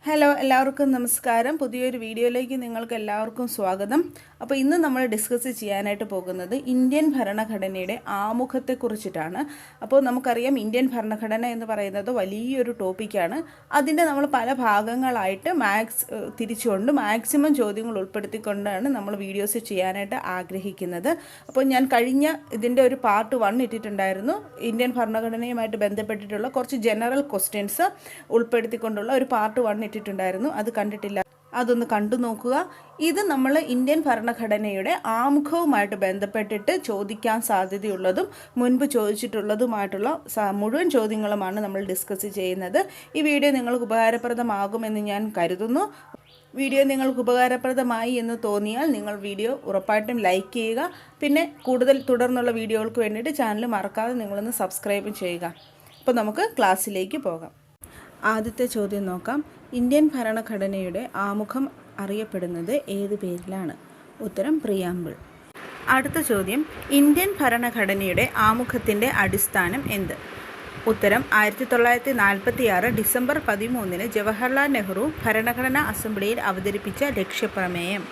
Hello എല്ലാവർക്കും നമസ്കാരം. പുതിയൊരു വീഡിയോയിലേക്ക് നിങ്ങൾക്ക് എല്ലാവർക്കും സ്വാഗതം. അപ്പോൾ ഇന്ന് നമ്മൾ ഡിസ്കസ് ചെയ്യാനായിട്ട് പോകുന്നത് ഇന്ത്യൻ ഭരണഘടനയുടെ ആമുഖത്തെക്കുറിച്ചിട്ടാണ്. അപ്പോൾ നമുക്കറിയാം ഇന്ത്യൻ ഭരണഘടന എന്ന് പറയുന്നത് വലിയൊരു ടോപ്പിക്കാണ്. അതിൻ്റെ നമ്മൾ പല ഭാഗങ്ങളായിട്ട് തിരിച്ചുകൊണ്ട് മാക്സിമം ചോദ്യങ്ങൾ ഉൾപ്പെടുത്തിക്കൊണ്ടാണ് നമ്മൾ വീഡിയോസ് ചെയ്യാനായിട്ട് ആഗ്രഹിക്കുന്നത്. അപ്പോൾ ഞാൻ കഴിഞ്ഞ ഇതിൻ്റെ ഒരു പാർട്ട് 1 ഇട്ടിട്ടുണ്ടായിരുന്നു. ഇന്ത്യൻ ഭരണഘടനയുമായിട്ട് ബന്ധപ്പെട്ടിട്ടുള്ള കുറച്ച് ജനറൽ ക്വസ്റ്റ്യൻസ് ഉൾപ്പെടുത്തിക്കൊണ്ടുള്ള ഒരു പാർട്ട് 1 ഇട്ടിട്ടുണ്ടായിരുന്നു. അത് കണ്ടിട്ടില്ല, അതൊന്ന് കണ്ടു നോക്കുക. ഇത് നമ്മൾ ഇന്ത്യൻ ഭരണഘടനയുടെ ആമുഖവുമായിട്ട് ബന്ധപ്പെട്ടിട്ട് ചോദിക്കാൻ സാധ്യതയുള്ളതും മുൻപ് ചോദിച്ചിട്ടുള്ളതുമായിട്ടുള്ള മുഴുവൻ ചോദ്യങ്ങളുമാണ് നമ്മൾ ഡിസ്കസ് ചെയ്യുന്നത്. ഈ വീഡിയോ നിങ്ങൾക്ക് ഉപകാരപ്രദമാകുമെന്ന് ഞാൻ കരുതുന്നു. വീഡിയോ നിങ്ങൾക്ക് ഉപകാരപ്രദമായി എന്ന് തോന്നിയാൽ നിങ്ങൾ വീഡിയോ ഉറപ്പായിട്ടും ലൈക്ക് ചെയ്യുക. പിന്നെ കൂടുതൽ തുടർന്നുള്ള വീഡിയോകൾക്ക് വേണ്ടിയിട്ട് ചാനൽ മറക്കാതെ നിങ്ങളൊന്ന് സബ്സ്ക്രൈബ് ചെയ്യുക. അപ്പോൾ നമുക്ക് ക്ലാസ്സിലേക്ക് പോകാം. ആദ്യത്തെ ചോദ്യം നോക്കാം. ഇന്ത്യൻ ഭരണഘടനയുടെ ആമുഖം അറിയപ്പെടുന്നത് ഏത് പേരിലാണ്? ഉത്തരം പ്രിയാമ്പിൾ. അടുത്ത ചോദ്യം, ഇന്ത്യൻ ഭരണഘടനയുടെ ആമുഖത്തിൻ്റെ അടിസ്ഥാനം എന്ത്? ഉത്തരം 1946 ഡിസംബർ 13 ജവഹർലാൽ നെഹ്റു ഭരണഘടനാ അസംബ്ലിയിൽ അവതരിപ്പിച്ച ലക്ഷ്യപ്രമേയം.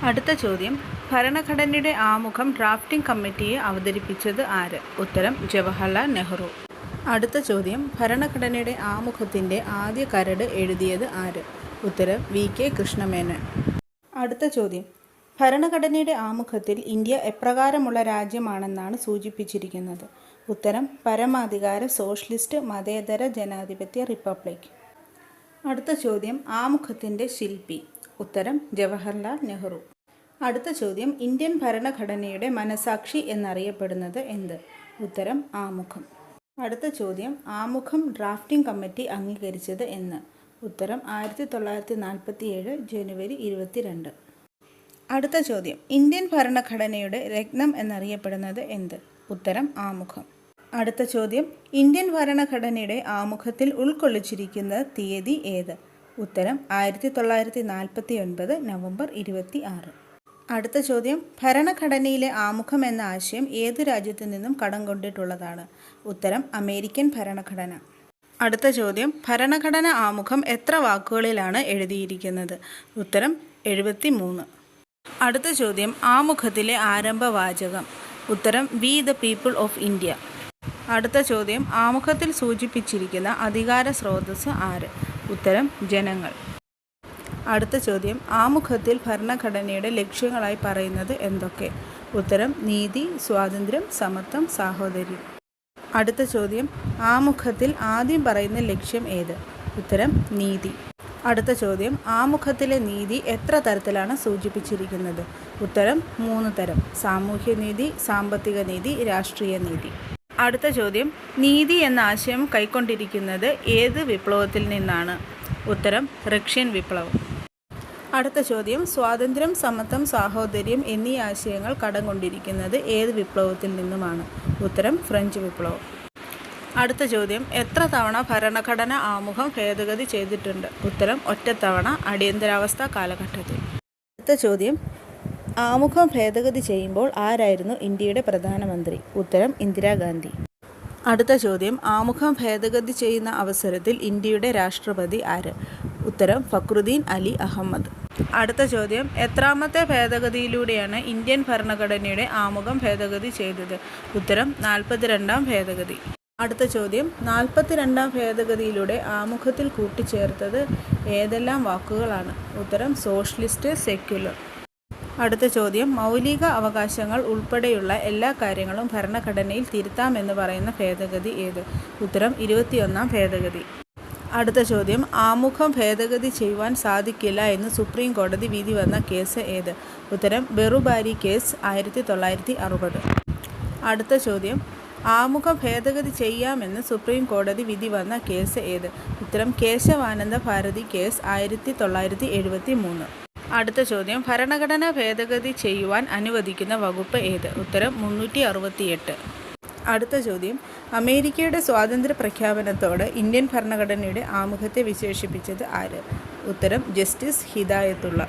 അടുത്ത ചോദ്യം, ഭരണഘടനയുടെ ആമുഖം ഡ്രാഫ്റ്റിംഗ് കമ്മിറ്റിയെ അവതരിപ്പിച്ചത് ആര്? ഉത്തരം ജവഹർലാൽ നെഹ്റു. അടുത്ത ചോദ്യം, ഭരണഘടനയുടെ ആമുഖത്തിൻ്റെ ആദ്യ കരട് എഴുതിയത് ആര്? ഉത്തരം വി.കെ. കൃഷ്ണമേനോൻ. അടുത്ത ചോദ്യം, ഭരണഘടനയുടെ ആമുഖത്തിൽ ഇന്ത്യ എപ്രകാരമുള്ള രാജ്യമാണെന്നാണ് സൂചിപ്പിച്ചിരിക്കുന്നത്? ഉത്തരം പരമാധികാര സോഷ്യലിസ്റ്റ് മതേതര ജനാധിപത്യ റിപ്പബ്ലിക്. അടുത്ത ചോദ്യം, ആമുഖത്തിൻ്റെ ശില്പി? ഉത്തരം ജവഹർലാൽ നെഹ്റു. അടുത്ത ചോദ്യം, ഇന്ത്യൻ ഭരണഘടനയുടെ മനസാക്ഷി എന്നറിയപ്പെടുന്നത് എന്ത്? ഉത്തരം ആമുഖം. അടുത്ത ചോദ്യം, ആമുഖം ഡ്രാഫ്റ്റിംഗ് കമ്മിറ്റി അംഗീകരിച്ചത് എന്ന്? ഉത്തരം 1947 ജനുവരി 22. അടുത്ത ചോദ്യം, ഇന്ത്യൻ ഭരണഘടനയുടെ രത്നം എന്നറിയപ്പെടുന്നത് എന്ത്? ഉത്തരം ആമുഖം. അടുത്ത ചോദ്യം, ഇന്ത്യൻ ഭരണഘടനയുടെ ആമുഖത്തിൽ ഉൾക്കൊള്ളിച്ചിരിക്കുന്ന തീയതി ഏത്? ഉത്തരം 1949 നവംബർ 26. അടുത്ത ചോദ്യം, ഭരണഘടനയിലെ ആമുഖം എന്ന ആശയം ഏതു രാജ്യത്തു നിന്നും കടം കൊണ്ടിട്ടുള്ളതാണ്? ഉത്തരം അമേരിക്കൻ ഭരണഘടന. അടുത്ത ചോദ്യം, ഭരണഘടന ആമുഖം എത്ര വാക്കുകളിലാണ് എഴുതിയിരിക്കുന്നത്? ഉത്തരം 73. അടുത്ത ചോദ്യം, ആമുഖത്തിലെ ആരംഭവാചകം? ഉത്തരം we the people of India. അടുത്ത ചോദ്യം, ആമുഖത്തിൽ സൂചിപ്പിച്ചിരിക്കുന്ന അധികാര സ്രോതസ് ആര്? ഉത്തരം ജനങ്ങൾ. അടുത്ത ചോദ്യം, ആമുഖത്തിൽ ഭരണഘടനയുടെ ലക്ഷ്യങ്ങളായി പറയുന്നത് എന്തൊക്കെ? ഉത്തരം നീതി, സ്വാതന്ത്ര്യം, സമത്വം, സാഹോദര്യം. അടുത്ത ചോദ്യം, ആമുഖത്തിൽ ആദ്യം പറയുന്ന ലക്ഷ്യം ഏത്? ഉത്തരം നീതി. അടുത്ത ചോദ്യം, ആമുഖത്തിലെ നീതി എത്ര തരത്തിലാണ് സൂചിപ്പിച്ചിരിക്കുന്നത്? ഉത്തരം 3 തരം: സാമൂഹ്യനീതി, സാമ്പത്തിക നീതി, രാഷ്ട്രീയ നീതി. അടുത്ത ചോദ്യം, നീതി എന്ന ആശയം കൈക്കൊണ്ടിരിക്കുന്നത് ഏത് വിപ്ലവത്തിൽ നിന്നാണ്? ഉത്തരം റഷ്യൻ വിപ്ലവം. അടുത്ത ചോദ്യം, സ്വാതന്ത്ര്യം, സമത്വം, സാഹോദര്യം എന്നീ ആശയങ്ങൾ കടം കൊണ്ടിരിക്കുന്നത് ഏത് വിപ്ലവത്തിൽ നിന്നുമാണ്? ഉത്തരം ഫ്രഞ്ച് വിപ്ലവം. അടുത്ത ചോദ്യം, എത്ര തവണ ഭരണഘടന ആമുഖം ഭേദഗതി ചെയ്തിട്ടുണ്ട്? ഉത്തരം ഒറ്റത്തവണ, അടിയന്തരാവസ്ഥ കാലഘട്ടത്തിൽ. അടുത്ത ചോദ്യം, ആമുഖം ഭേദഗതി ചെയ്യുമ്പോൾ ആരായിരുന്നു ഇന്ത്യയുടെ പ്രധാനമന്ത്രി? ഉത്തരം ഇന്ദിരാഗാന്ധി. അടുത്ത ചോദ്യം, ആമുഖം ഭേദഗതി ചെയ്യുന്ന അവസരത്തിൽ ഇന്ത്യയുടെ രാഷ്ട്രപതി ആര്? ഉത്തരം ഫക്രുദ്ദീൻ അലി അഹമ്മദ്. അടുത്ത ചോദ്യം, എത്രാമത്തെ ഭേദഗതിയിലൂടെയാണ് ഇന്ത്യൻ ഭരണഘടനയുടെ ആമുഖം ഭേദഗതി ചെയ്തത്? ഉത്തരം 42ാം ഭേദഗതി. അടുത്ത ചോദ്യം, 42ാം ഭേദഗതിയിലൂടെ ആമുഖത്തിൽ കൂട്ടിച്ചേർത്തത് ഏതെല്ലാം വാക്കുകളാണ്? ഉത്തരം സോഷ്യലിസ്റ്റ്, സെക്യുലർ. അടുത്ത ചോദ്യം, മൗലിക അവകാശങ്ങൾ ഉൾപ്പെടെയുള്ള എല്ലാ കാര്യങ്ങളും ഭരണഘടനയിൽ തിരുത്താമെന്ന് പറയുന്ന ഭേദഗതി ഏത്? ഉത്തരം 21ാം ഭേദഗതി. അടുത്ത ചോദ്യം, ആമുഖം ഭേദഗതി ചെയ്യുവാൻ സാധിക്കില്ല എന്ന് സുപ്രീം കോടതി വിധി വന്ന കേസ് ഏത്? ഉത്തരം ബെറുബാരി കേസ് 1960. അടുത്ത ചോദ്യം, ആമുഖം ഭേദഗതി ചെയ്യാമെന്ന് സുപ്രീം കോടതി വിധി വന്ന കേസ് ഏത്? ഉത്തരം കേശവാനന്ദ ഭാരതി കേസ് 1973. അടുത്ത ചോദ്യം, ഭരണഘടന ഭേദഗതി ചെയ്യുവാൻ അനുവദിക്കുന്ന വകുപ്പ് ഏത്? ഉത്തരം 368. അടുത്ത ചോദ്യം, അമേരിക്കയുടെ സ്വാതന്ത്ര്യ പ്രഖ്യാപനത്തോട് ഇന്ത്യൻ ഭരണഘടനയുടെ ആമുഖത്തെ വിശേഷിപ്പിച്ചത് ആര്? ഉത്തരം ജസ്റ്റിസ് ഹിദായത്തുള്ള.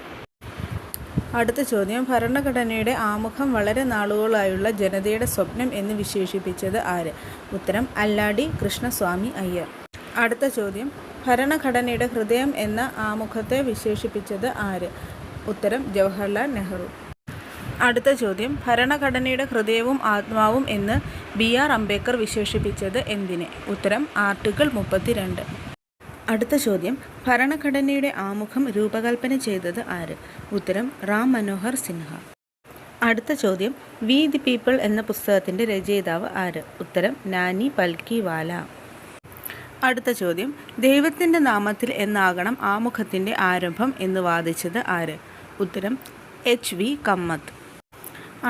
അടുത്ത ചോദ്യം, ഭരണഘടനയുടെ ആമുഖം വളരെ നാളുകളായുള്ള ജനതയുടെ സ്വപ്നം എന്ന് വിശേഷിപ്പിച്ചത് ആര്? ഉത്തരം അല്ലാടി കൃഷ്ണസ്വാമി അയ്യർ. അടുത്ത ചോദ്യം, ഭരണഘടനയുടെ ഹൃദയം എന്ന ആമുഖത്തെ വിശേഷിപ്പിച്ചത് ആര്? ഉത്തരം ജവഹർലാൽ നെഹ്റു. അടുത്ത ചോദ്യം, ഭരണഘടനയുടെ ഹൃദയവും ആത്മാവും എന്ന് BR അംബേദ്കർ വിശേഷിപ്പിച്ചത് എന്തിനെ? ഉത്തരം ആർട്ടിക്കിൾ 32. അടുത്ത ചോദ്യം, ഭരണഘടനയുടെ ആമുഖം രൂപകൽപ്പന ചെയ്തത് ആര്? ഉത്തരം റാം മനോഹർ സിൻഹ. അടുത്ത ചോദ്യം, വി ദി പീപ്പിൾ എന്ന പുസ്തകത്തിൻ്റെ രചയിതാവ് ആര്? ഉത്തരം നാനി പൽക്കിവാല. അടുത്ത ചോദ്യം, ദൈവത്തിൻ്റെ നാമത്തിൽ എന്നാകണം ആമുഖത്തിൻ്റെ ആരംഭം എന്ന് വാദിച്ചത് ആര്? ഉത്തരം HV കമ്മത്ത്.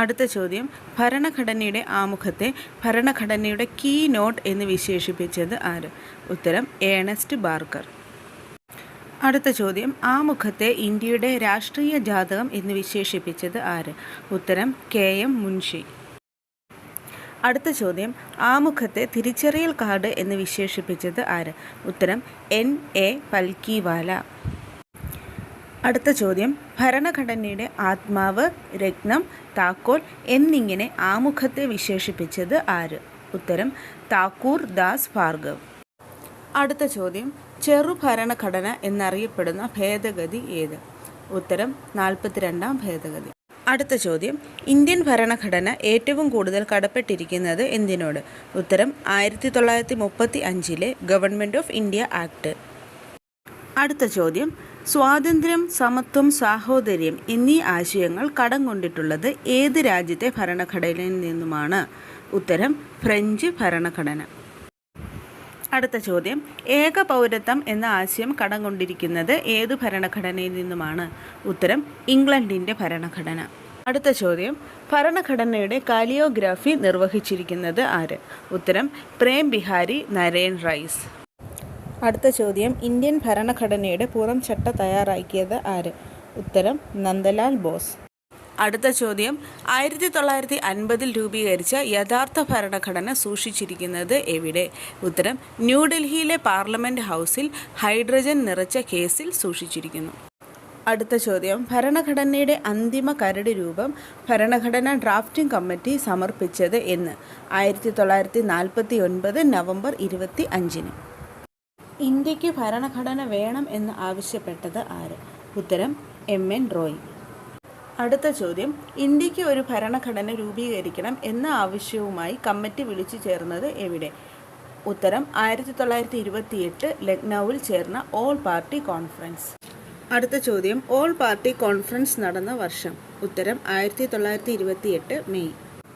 അടുത്ത ചോദ്യം, ഭരണഘടനയുടെ ആമുഖത്തെ ഭരണഘടനയുടെ കീ നോട്ട് എന്ന് വിശേഷിപ്പിച്ചത് ആര്? ഉത്തരം ഏണസ്റ്റ് ബാർക്കർ. അടുത്ത ചോദ്യം, ആമുഖത്തെ ഇന്ത്യയുടെ രാഷ്ട്രീയ ജാതകം എന്ന് വിശേഷിപ്പിച്ചത് ആര്? ഉത്തരം KM മുൻഷി. അടുത്ത ചോദ്യം, ആമുഖത്തെ തിരിച്ചറിയൽ കാർഡ് എന്ന് വിശേഷിപ്പിച്ചത് ആര്? ഉത്തരം NA പൽക്കിവാല. അടുത്ത ചോദ്യം, ഭരണഘടനയുടെ ആത്മാവ്, രത്നം, താക്കോൽ എന്നിങ്ങനെ ആമുഖത്തെ വിശേഷിപ്പിച്ചത് ആര്? ഉത്തരം താക്കൂർ ദാസ് ഭാർഗവ്. അടുത്ത ചോദ്യം, ചെറു ഭരണഘടന എന്നറിയപ്പെടുന്ന ഭേദഗതി ഏത്? ഉത്തരം 42ാം ഭേദഗതി. അടുത്ത ചോദ്യം, ഇന്ത്യൻ ഭരണഘടന ഏറ്റവും കൂടുതൽ കടപ്പെട്ടിരിക്കുന്നത് എന്തിനോട്? ഉത്തരം 1935 ഗവൺമെൻറ് ഓഫ് ഇന്ത്യ ആക്ട്. അടുത്ത ചോദ്യം, സ്വാതന്ത്ര്യം, സമത്വം, സാഹോദര്യം എന്നീ ആശയങ്ങൾ കടം കൊണ്ടിട്ടുള്ളത് ഏത് രാജ്യത്തെ ഭരണഘടനയിൽ നിന്നുമാണ്? ഉത്തരം ഫ്രഞ്ച് ഭരണഘടന. അടുത്ത ചോദ്യം, ഏക പൗരത്വം എന്ന ആശയം കടം കൊണ്ടിരിക്കുന്നത് ഏത് ഭരണഘടനയിൽ നിന്നുമാണ്? ഉത്തരം ഇംഗ്ലണ്ടിൻ്റെ ഭരണഘടന. അടുത്ത ചോദ്യം, ഭരണഘടനയുടെ കാലിയോഗ്രാഫി നിർവഹിച്ചിരിക്കുന്നത് ആര്? ഉത്തരം പ്രേം ബിഹാരി നരേൻ റൈസ്. അടുത്ത ചോദ്യം, ഇന്ത്യൻ ഭരണഘടനയുടെ പുറം ചട്ട തയ്യാറാക്കിയത് ആര്? ഉത്തരം നന്ദലാൽ ബോസ്. അടുത്ത ചോദ്യം, 1950 രൂപീകരിച്ച യഥാർത്ഥ ഭരണഘടന സൂക്ഷിച്ചിരിക്കുന്നത് എവിടെ? ഉത്തരം ന്യൂഡൽഹിയിലെ പാർലമെൻറ്റ് ഹൗസിൽ ഹൈഡ്രജൻ നിറച്ച കേസിൽ സൂക്ഷിച്ചിരിക്കുന്നു. അടുത്ത ചോദ്യം, ഭരണഘടനയുടെ അന്തിമ കരട് രൂപം ഭരണഘടനാ ഡ്രാഫ്റ്റിംഗ് കമ്മിറ്റി സമർപ്പിച്ചത് എന്ന്? 1949 നവംബർ 25. ഇന്ത്യക്ക് ഭരണഘടന വേണം എന്ന് ആവശ്യപ്പെട്ടത് ആര്? ഉത്തരം MN റോയ്. അടുത്ത ചോദ്യം, ഇന്ത്യക്ക് ഒരു ഭരണഘടന രൂപീകരിക്കണം എന്ന ആവശ്യവുമായി കമ്മിറ്റി വിളിച്ചു ചേർന്നത് എവിടെ? ഉത്തരം 1928 ലക്നൌവിൽ ചേർന്ന ഓൾ പാർട്ടി കോൺഫറൻസ്. അടുത്ത ചോദ്യം, ഓൾ പാർട്ടി കോൺഫറൻസ് നടന്ന വർഷം? ഉത്തരം 1928 മെയ്.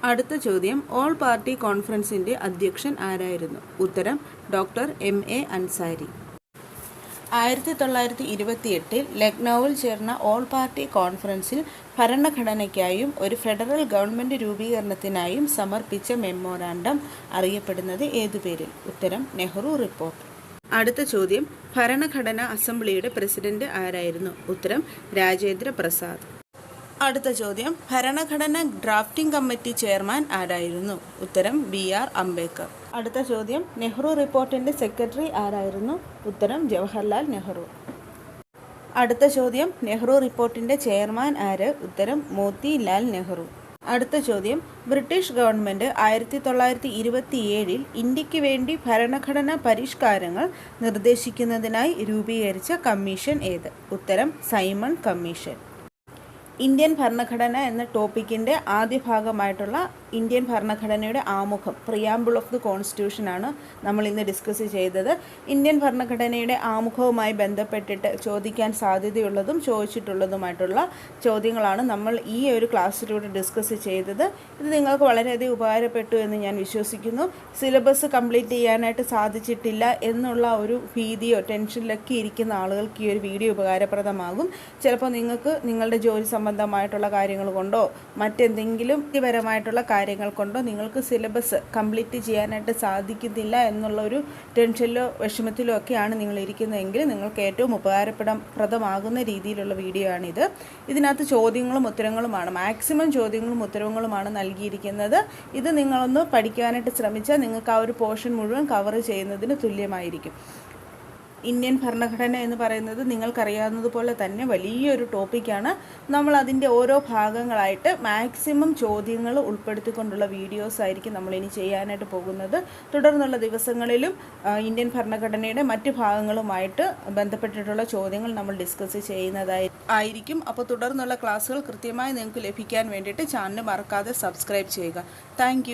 അടുത്ത ചോദ്യം, ഓൾ പാർട്ടി കോൺഫറൻസിൻ്റെ അധ്യക്ഷൻ ആരായിരുന്നു? ഉത്തരം ഡോക്ടർ MA അൻസാരി. 1928 ലക്നൌവിൽ ചേർന്ന ഓൾ പാർട്ടി കോൺഫറൻസിൽ ഭരണഘടനയ്ക്കായും ഒരു ഫെഡറൽ ഗവൺമെൻറ് രൂപീകരണത്തിനായും സമർപ്പിച്ച മെമ്മോറാണ്ടം അറിയപ്പെടുന്നത് ഏതു പേരിൽ? ഉത്തരം നെഹ്റു റിപ്പോർട്ട്. അടുത്ത ചോദ്യം, ഭരണഘടനാ അസംബ്ലിയുടെ പ്രസിഡന്റ് ആരായിരുന്നു? ഉത്തരം രാജേന്ദ്ര പ്രസാദ്. അടുത്ത ചോദ്യം, ഭരണഘടന ഡ്രാഫ്റ്റിംഗ് കമ്മിറ്റി ചെയർമാൻ ആരായിരുന്നു? ഉത്തരം BR അംബേദ്കർ. അടുത്ത ചോദ്യം, നെഹ്റു റിപ്പോർട്ടിൻ്റെ സെക്രട്ടറി ആരായിരുന്നു? ഉത്തരം ജവഹർലാൽ നെഹ്റു. അടുത്ത ചോദ്യം, നെഹ്റു റിപ്പോർട്ടിൻ്റെ ചെയർമാൻ ആര്? ഉത്തരം മോത്തിലാൽ നെഹ്റു. അടുത്ത ചോദ്യം, ബ്രിട്ടീഷ് ഗവൺമെൻറ് 1927 ഇന്ത്യക്ക് വേണ്ടി ഭരണഘടനാ പരിഷ്കാരങ്ങൾ നിർദ്ദേശിക്കുന്നതിനായി രൂപീകരിച്ച കമ്മീഷൻ ഏത്? ഉത്തരം സൈമൺ കമ്മീഷൻ. ഇന്ത്യൻ ഭരണഘടന എന്ന ടോപ്പിക്കിൻ്റെ ആദ്യ ഭാഗമായിട്ടുള്ള ഇന്ത്യൻ ഭരണഘടനയുടെ ആമുഖം, പ്രിയാമ്പിൾ ഓഫ് ദി കോൺസ്റ്റിറ്റ്യൂഷനാണ് നമ്മൾ ഇന്ന് ഡിസ്കസ് ചെയ്തത്. ഇന്ത്യൻ ഭരണഘടനയുടെ ആമുഖവുമായി ബന്ധപ്പെട്ടിട്ട് ചോദിക്കാൻ സാധ്യതയുള്ളതും ചോദിച്ചിട്ടുള്ളതുമായിട്ടുള്ള ചോദ്യങ്ങളാണ് നമ്മൾ ഈ ഒരു ക്ലാസ്സിലൂടെ ഡിസ്കസ് ചെയ്തത്. ഇത് നിങ്ങൾക്ക് വളരെയധികം ഉപകാരപ്പെട്ടു എന്ന് ഞാൻ വിശ്വസിക്കുന്നു. സിലബസ് കംപ്ലീറ്റ് ചെയ്യാനായിട്ട് സാധിച്ചിട്ടില്ല എന്നുള്ള ഒരു ഭീതിയോ ടെൻഷനിലൊക്കെ ഇരിക്കുന്ന ആളുകൾക്ക് ഈ ഒരു വീഡിയോ ഉപകാരപ്രദമാകും. ചിലപ്പോൾ നിങ്ങൾക്ക് നിങ്ങളുടെ ജോലി സംബന്ധമായിട്ടുള്ള കാര്യങ്ങൾ കൊണ്ടോ മറ്റെന്തെങ്കിലും വ്യക്തിപരമായിട്ടുള്ള കാര്യങ്ങൾ കൊണ്ടോ നിങ്ങൾക്ക് സിലബസ് കംപ്ലീറ്റ് ചെയ്യാനായിട്ട് സാധിക്കുന്നില്ല എന്നുള്ളൊരു ടെൻഷനിലോ വിഷമത്തിലോ ഒക്കെയാണ് നിങ്ങൾ ഇരിക്കുന്നതെങ്കിൽ നിങ്ങൾക്ക് ഏറ്റവും ഉപകാരപ്രദമാകുന്ന രീതിയിലുള്ള വീഡിയോ ആണിത്. ഇതിനകത്ത് ചോദ്യങ്ങളും ഉത്തരങ്ങളുമാണ്, മാക്സിമം ചോദ്യങ്ങളും ഉത്തരങ്ങളുമാണ് നൽകിയിരിക്കുന്നത്. ഇത് നിങ്ങളൊന്ന് പഠിക്കാനായിട്ട് ശ്രമിച്ചാൽ നിങ്ങൾക്ക് ആ ഒരു പോർഷൻ മുഴുവൻ കവർ ചെയ്യുന്നതിന് തുല്യമായിരിക്കും. ഇന്ത്യൻ ഭരണഘടന എന്ന് പറയുന്നത് നിങ്ങൾക്കറിയാവുന്നതുപോലെ തന്നെ വലിയൊരു ടോപ്പിക്കാണ്. നമ്മൾ അതിൻ്റെ ഓരോ ഭാഗങ്ങളായിട്ട് മാക്സിമം ചോദ്യങ്ങൾ ഉൾപ്പെടുത്തിക്കൊണ്ടുള്ള വീഡിയോസ് ആയിരിക്കും നമ്മളിനി ചെയ്യാനായിട്ട് പോകുന്നത്. തുടർന്നുള്ള ദിവസങ്ങളിലും ഇന്ത്യൻ ഭരണഘടനയുടെ മറ്റ് ഭാഗങ്ങളുമായിട്ട് ബന്ധപ്പെട്ടിട്ടുള്ള ചോദ്യങ്ങൾ നമ്മൾ ഡിസ്കസ് ചെയ്യുന്നതായിരിക്കും. അപ്പോൾ തുടർന്നുള്ള ക്ലാസ്സുകൾ കൃത്യമായി നിങ്ങൾക്ക് ലഭിക്കാൻ വേണ്ടിയിട്ട് ചാനൽ മറക്കാതെ സബ്സ്ക്രൈബ് ചെയ്യുക. താങ്ക്